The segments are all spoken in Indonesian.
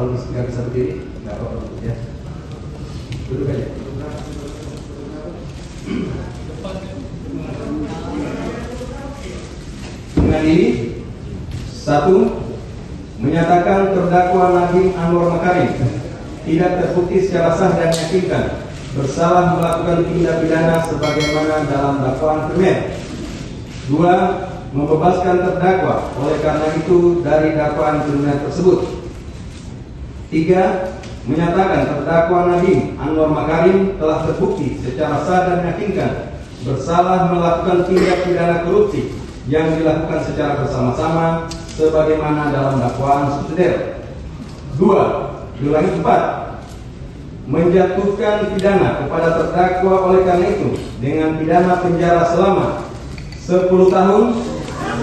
kalau nggak bisa berdiri, nggak apa-apa ya. Duduk aja. Mengadili 1. Menyatakan terdakwa Nadiem Anwar Makarim tidak terbukti secara sah dan meyakinkan bersalah melakukan tindak pidana sebagaimana dalam dakwaan primer. 2. Membebaskan terdakwa oleh karena itu dari dakwaan kriminal tersebut. 3. Menyatakan terdakwa Nadiem Anwar Makarim telah terbukti secara sah dan meyakinkan bersalah melakukan tindak pidana korupsi yang dilakukan secara bersama-sama sebagaimana dalam dakwaan subsidiar. 4. Menjatuhkan pidana kepada terdakwa oleh karena itu dengan pidana penjara selama 10 tahun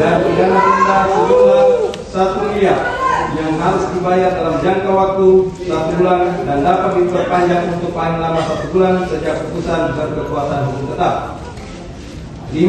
dan pidana denda sejumlah 1 miliar yang harus dibayar dalam jangka waktu 1 bulan dan dapat diperpanjang untuk paling lama 1 bulan sejak putusan berkekuatan hukum tetap. 5.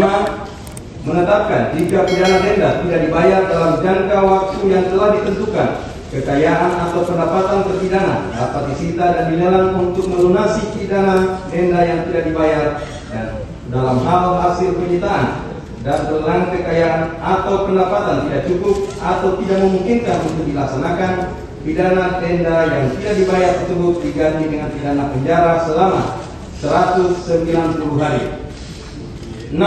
Menetapkan jika pidana denda tidak dibayar dalam jangka waktu yang telah ditentukan, kekayaan atau pendapatan terpidana dapat disita dan dilelang untuk melunasi pidana denda yang tidak dibayar, dan dalam hal hasil penyitaan dan lelang kekayaan atau pendapatan tidak cukup atau tidak memungkinkan untuk dilaksanakan, pidana denda yang tidak dibayar tersebut diganti dengan pidana penjara selama 190 hari. 6.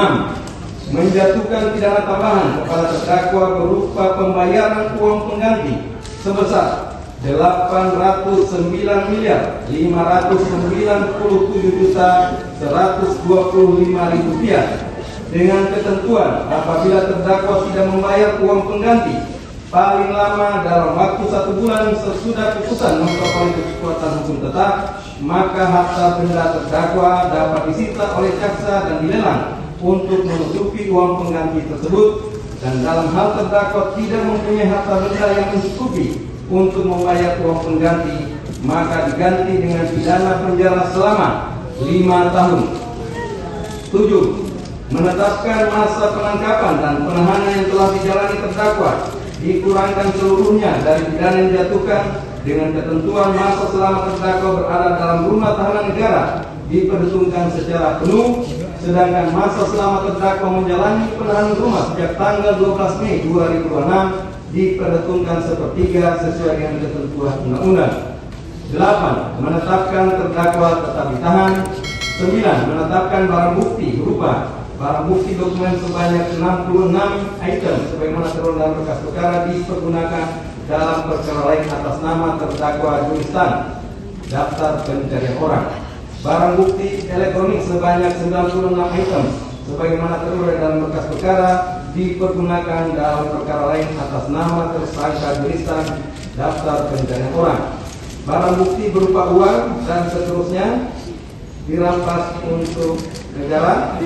Menjatuhkan pidana tambahan kepada terdakwa berupa pembayaran uang pengganti sebesar 809.597.125.000 rupiah dengan ketentuan apabila terdakwa tidak membayar uang pengganti paling lama dalam waktu 1 bulan sesudah putusan memperoleh kekuatan hukum tetap, maka harta benda terdakwa dapat disita oleh jaksa dan dilelang untuk menutupi uang pengganti tersebut, dan dalam hal terdakwa tidak mempunyai harta benda yang mencukupi untuk membayar uang pengganti, maka diganti dengan pidana penjara selama 5 tahun. 7. Menetapkan masa penangkapan dan penahanan yang telah dijalani terdakwa dikurangkan seluruhnya dari pidana yang dijatuhkan dengan ketentuan masa selama terdakwa berada dalam rumah tahanan negara diperhitungkan secara penuh, sedangkan masa selama terdakwa menjalani penahanan rumah sejak tanggal 12 Mei 2026 diperhitungkan sepertiga sesuai dengan ketentuan undang-undang. 8. Menetapkan terdakwa tetap ditahan. 9. Menetapkan barang bukti berupa barang bukti dokumen sebanyak 66 item sebagaimana tertuang dalam berkas perkara dipergunakan dalam perkara lain atas nama terdakwa Julistan, daftar pencarian orang. Barang bukti elektronik sebanyak 96 item sebagaimana tertuang dalam berkas perkara dipergunakan dalam perkara lain atas nama tersangka Julistan, daftar pencarian orang. Barang bukti berupa uang dan seterusnya dirampas untuk negara